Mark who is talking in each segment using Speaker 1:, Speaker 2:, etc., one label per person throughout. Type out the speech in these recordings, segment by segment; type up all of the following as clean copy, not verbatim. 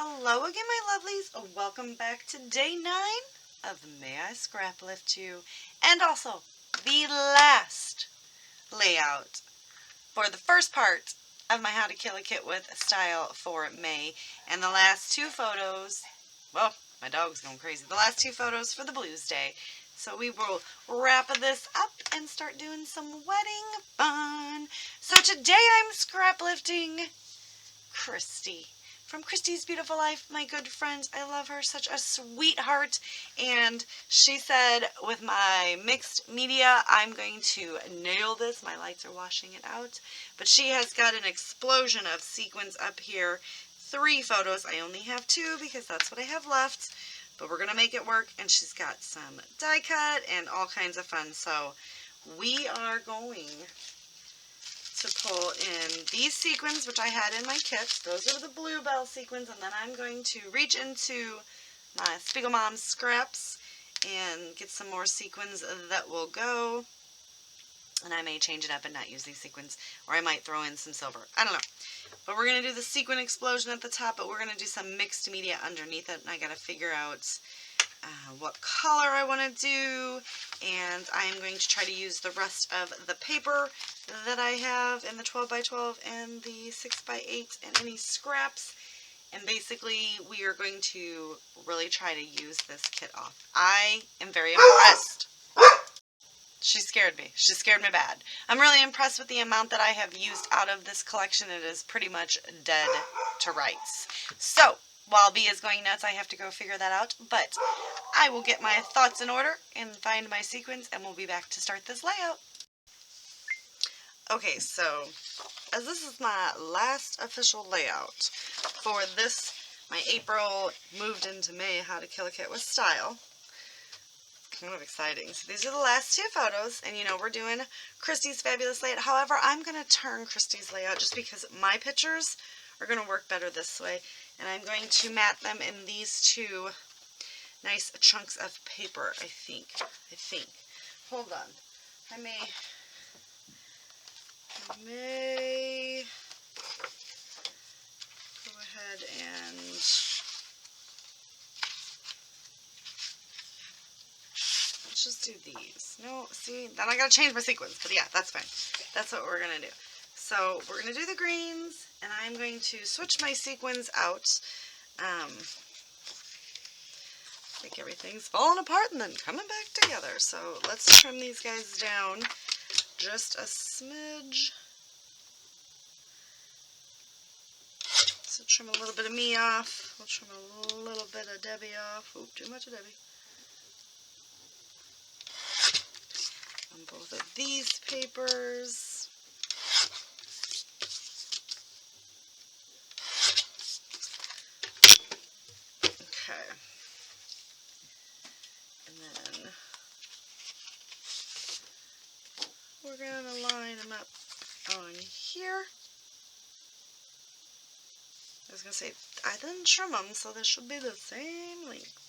Speaker 1: Hello again, my lovelies. Welcome back to day 9 of May I Scraplift You, and also the last layout for the first part of my How to Kill a Kit with Style for May, and the last 2 photos, well, my dog's going crazy, the last 2 photos for the Blues Day. So we will wrap this up and start doing some wedding fun. So today I'm scraplifting Christy from Christy's Beautiful Life, my good friend. I love her, such a sweetheart. And she said, with my mixed media, I'm going to nail this. My lights are washing it out. But she has got an explosion of sequins up here. 3 photos. I only have 2 because that's what I have left. But we're going to make it work. And she's got some die cut and all kinds of fun. So we are going to pull in these sequins, which I had in my kit. Those are the bluebell sequins, and then I'm going to reach into my Spiegel Mom scraps and get some more sequins that will go. And I may change it up and not use these sequins, or I might throw in some silver. I don't know. But we're going to do the sequin explosion at the top, but we're going to do some mixed media underneath it, and I got to figure out what color I want to do, and I am going to try to use the rest of the paper that I have in the 12x12 and the 6x8 and any scraps, and basically we are going to really try to use this kit off. I am very impressed. She scared me. She scared me bad. I'm really impressed with the amount that I have used out of this collection. It is pretty much dead to rights. So, while B is going nuts, I have to go figure that out, but I will get my thoughts in order and find my sequins, and we'll be back to start this layout. Okay, so, as this is my last official layout for this, my April moved into May How to Kill a Kit with Style. Kind of exciting. So these are the last 2 photos, and you know we're doing Christy's fabulous layout. However, I'm going to turn Christy's layout just because my pictures are going to work better this way, and I'm going to mat them in these 2 nice chunks of paper, I think. Hold on. I may go ahead and let's just do these. No, see, then I gotta change my sequence, but yeah, that's fine. That's what we're gonna do. So we're gonna do the greens, and I'm going to switch my sequins out. Like everything's falling apart and then coming back together. So let's trim these guys down just a smidge. So trim a little bit of me off. We'll trim a little bit of Debbie off. Oop, too much of Debbie. On both of these papers. Okay. And then we're going to line them up on here. I was going to say, I didn't trim them, so this should be the same length.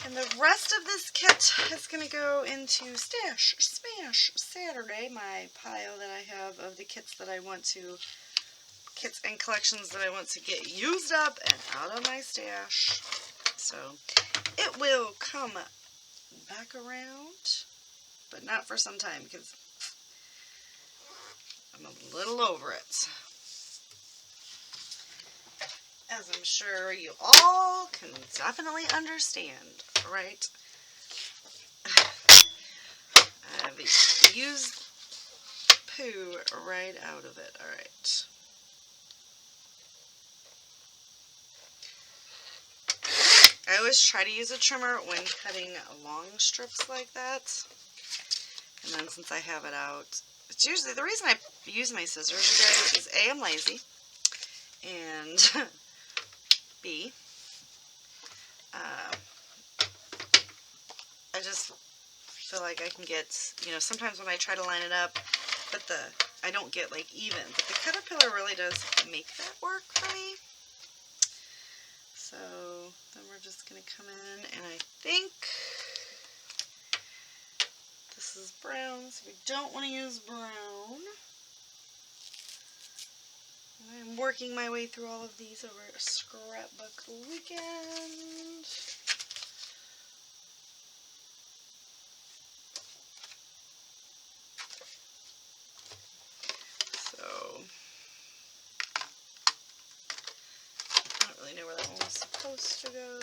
Speaker 1: And the rest of this kit is going to go into Stash Smash Saturday, my pile that I have of the kits that I want to, kits and collections that I want to get used up and out of my stash. So it will come back around, but not for some time because I'm a little over it. As I'm sure you all can definitely understand, right? I've used poo right out of it. Alright. I always try to use a trimmer when cutting long strips like that. And then since I have it out, it's usually, the reason I use my scissors, you guys, is A, I'm lazy, and B, I just feel like I can get, you know, sometimes when I try to line it up, but I don't get like even, but the Caterpillar really does make that work for me. So then we're just going to come in, and I think this is brown, so we don't want to use brown. And I'm working my way through all of these over scrapbook weekend. So, I don't really know where that one was supposed to go.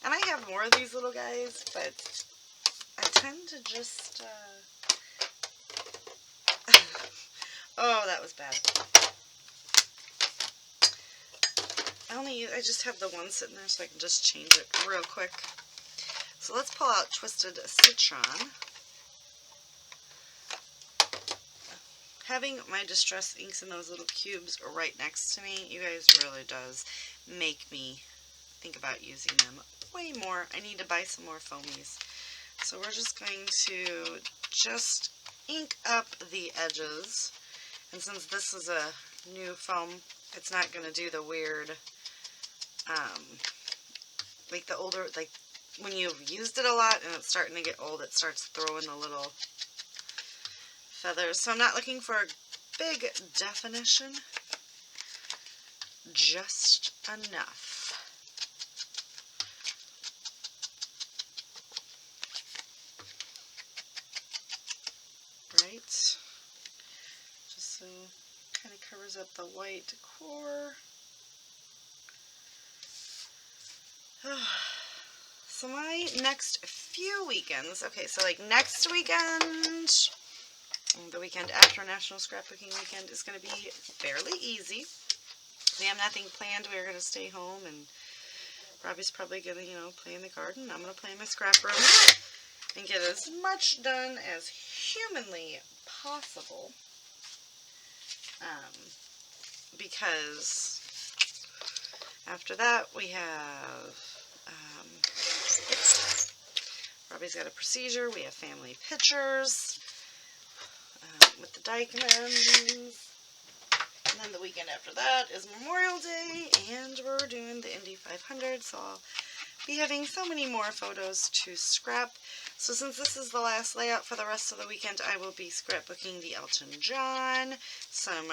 Speaker 1: And I have more of these little guys, but I tend to just, oh, that was bad. I just have the one sitting there so I can just change it real quick. So let's pull out Twisted Citron. Having my Distress inks in those little cubes right next to me, you guys, really does make me think about using them way more. I need to buy some more foamies. So we're just going to just ink up the edges. And since this is a new foam, it's not going to do the weird, like the older, like when you've used it a lot and it's starting to get old, it starts throwing the little feathers. So I'm not looking for a big definition, just enough. Right? Just so kind of covers up the white core. So my next few weekends, okay, so like next weekend, the weekend after National Scrapbooking Weekend is going to be fairly easy. We have nothing planned. We're going to stay home, and Robbie's probably going to, play in the garden. I'm going to play in my scrap room and get as much done as humanly possible. Because after that we have Robbie's got a procedure, we have family pictures with the Dykmans, and then the weekend after that is Memorial Day, and we're doing the Indy 500, so I'll be having so many more photos to scrap. So since this is the last layout for the rest of the weekend, I will be scrapbooking the Elton John, some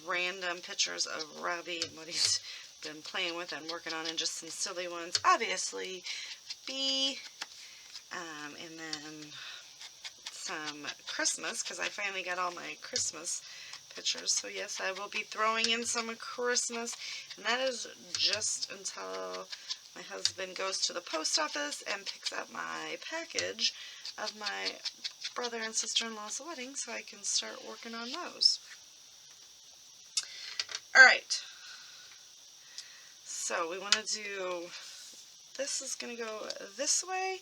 Speaker 1: random pictures of Robbie and what he's been playing with and working on, and just some silly ones, obviously, and then some Christmas, because I finally got all my Christmas pictures. So yes, I will be throwing in some Christmas, and that is just until my husband goes to the post office and picks up my package of my brother and sister-in-law's wedding, so I can start working on those. Alright, so we want to do, this is going to go this way,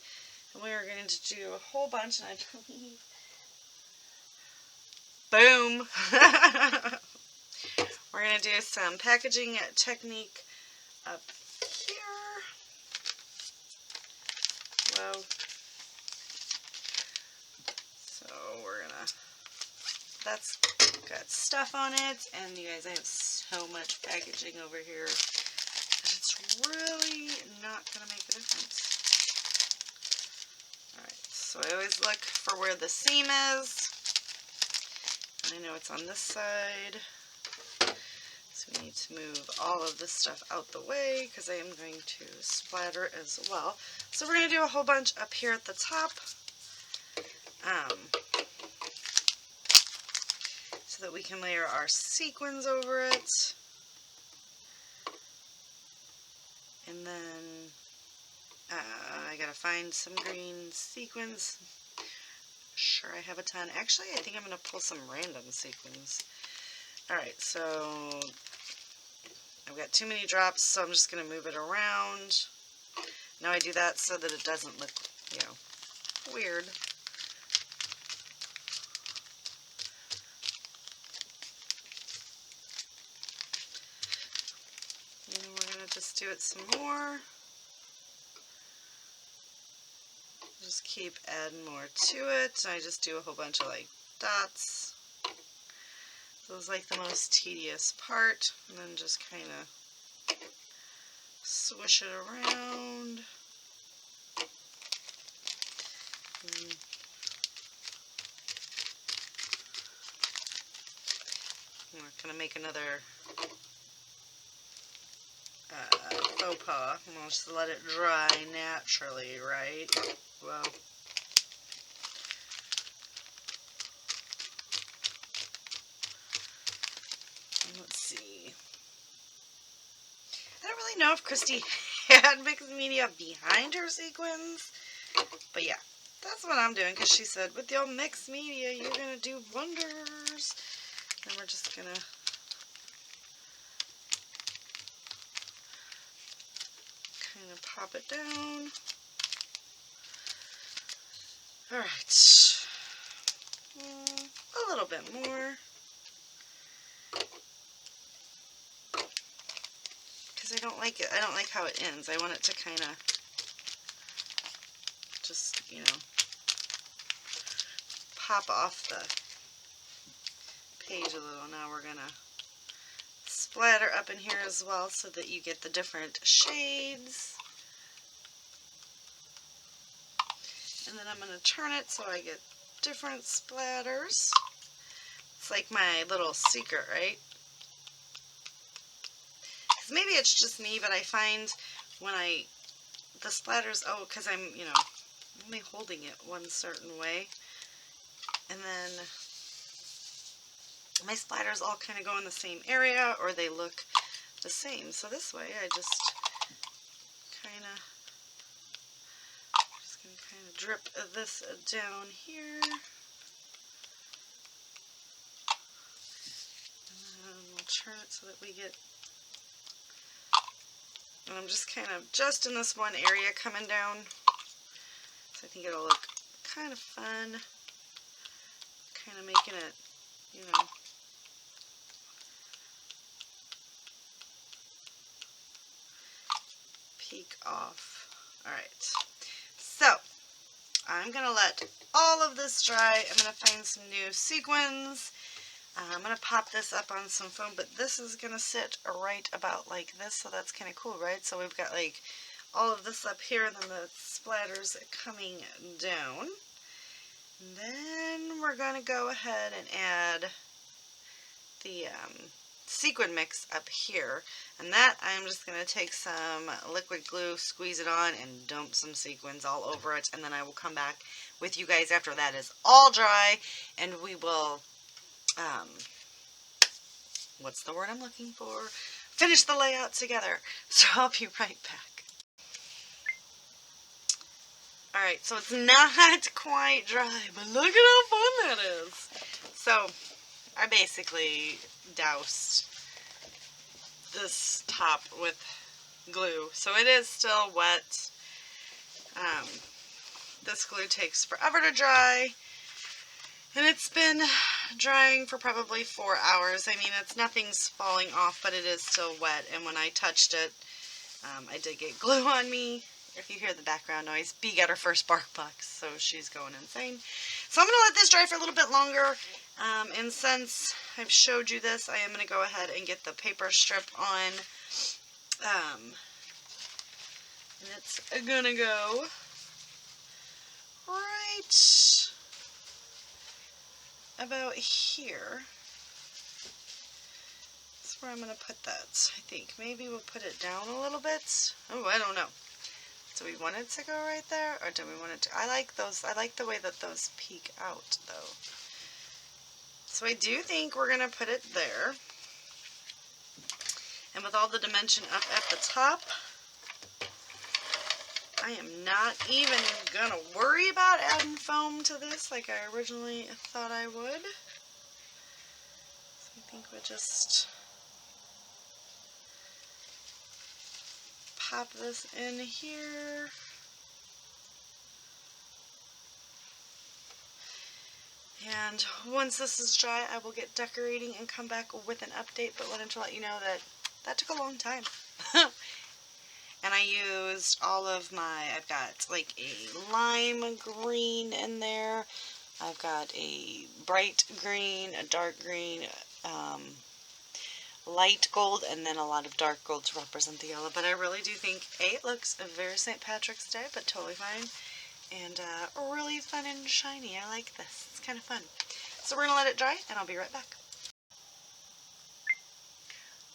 Speaker 1: and we are going to do a whole bunch, and I believe, boom, we're going to do some packaging technique up here. Whoa. So we're going to, that's got stuff on it, and you guys, I have so much packaging over here. It's really not going to make a difference. Alright, so I always look for where the seam is. I know it's on this side. So we need to move all of this stuff out the way because I am going to splatter as well. So we're going to do a whole bunch up here at the top. So that we can layer our sequins over it. And then I gotta find some green sequins. Sure, I have a ton. Actually, I think I'm gonna pull some random sequins. Alright, so I've got too many drops, so I'm just gonna move it around. Now I do that so that it doesn't look, weird. And we're gonna just do it some more. Just keep adding more to it. I just do a whole bunch of dots. So it's like the most tedious part. And then just kind of swish it around. And we're going to make another faux pas. We'll just let it dry naturally, right? Well, let's see. I don't really know if Christy had mixed media behind her sequins, but yeah, that's what I'm doing, because she said, with your mixed media, you're going to do wonders. And we're just going to kind of pop it down. Alright. A little bit more. Because I don't like it. I don't like how it ends. I want it to kind of just, you know, pop off the page a little. Now we're going to splatter up in here as well so that you get the different shades. And then I'm going to turn it so I get different splatters. It's like my little secret, right? Because maybe it's just me, but I find when the splatters, because I'm, you know, only holding it one certain way. And then my splatters all kind of go in the same area, or they look the same. So this way I just kind of drip this down here. And then we'll turn it so that we get, and I'm just kind of just in this one area coming down. So I think it'll look kind of fun. Kind of making it, you know, peek off. Alright. So, I'm going to let all of this dry. I'm going to find some new sequins. I'm going to pop this up on some foam, but this is going to sit right about like this, so that's kind of cool, right? So we've got like all of this up here, and then the splatters coming down. And then we're going to go ahead and add the sequin mix up here. And that I'm just going to take some liquid glue, squeeze it on, and dump some sequins all over it. And then I will come back with you guys after that is all dry, and we will, what's the word I'm looking for? Finish the layout together. So I'll be right back. Alright, so it's not quite dry, but look at how fun that is. So I basically doused this top with glue, so it is still wet. This glue takes forever to dry, and it's been drying for probably 4 hours. I mean, nothing's falling off, but it is still wet, and when I touched it, I did get glue on me. If you hear the background noise, B got her first bark box, so she's going insane. So I'm going to let this dry for a little bit longer, and since I've showed you this, I am going to go ahead and get the paper strip on, and it's going to go right about here. That's where I'm going to put that, I think. Maybe we'll put it down a little bit. Oh, I don't know. Do we want it to go right there, or do we want it to? I like those. I like the way that those peek out, though. So I do think we're going to put it there. And with all the dimension up at the top, I am not even going to worry about adding foam to this like I originally thought I would. So I think we'll just pop this in here. And once this is dry, I will get decorating and come back with an update, but wanted to let you know that that took a long time. And I used all of I've got like a lime green in there, I've got a bright green, a dark green, light gold, and then a lot of dark gold to represent the yellow. But I really do think, it looks very St. Patrick's Day, but totally fine. And really fun and shiny. I like this. It's kind of fun. So we're going to let it dry, and I'll be right back.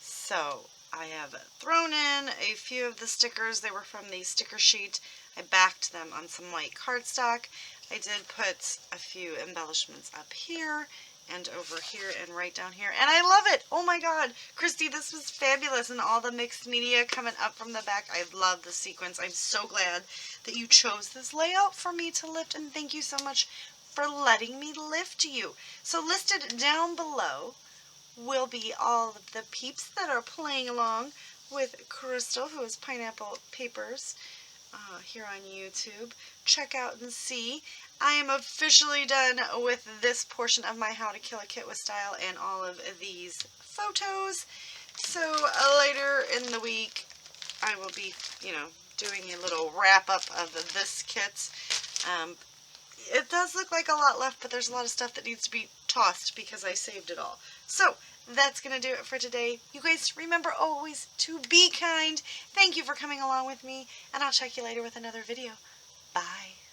Speaker 1: So I have thrown in a few of the stickers. They were from the sticker sheet. I backed them on some white cardstock. I did put a few embellishments up here and over here and right down here. And I love it! Oh my god! Christy, this was fabulous, and all the mixed media coming up from the back. I love the sequence. I'm so glad that you chose this layout for me to lift, and thank you so much for letting me lift you. So listed down below will be all of the peeps that are playing along with Crystal, who is Pineapple Papers, here on YouTube. Check out and see. I am officially done with this portion of my How to Kill a Kit with Style and all of these photos. So later in the week, I will be, doing a little wrap up of this kit. It does look like a lot left, but there's a lot of stuff that needs to be tossed because I saved it all. So that's going to do it for today. You guys remember always to be kind. Thank you for coming along with me, and I'll check you later with another video. Bye.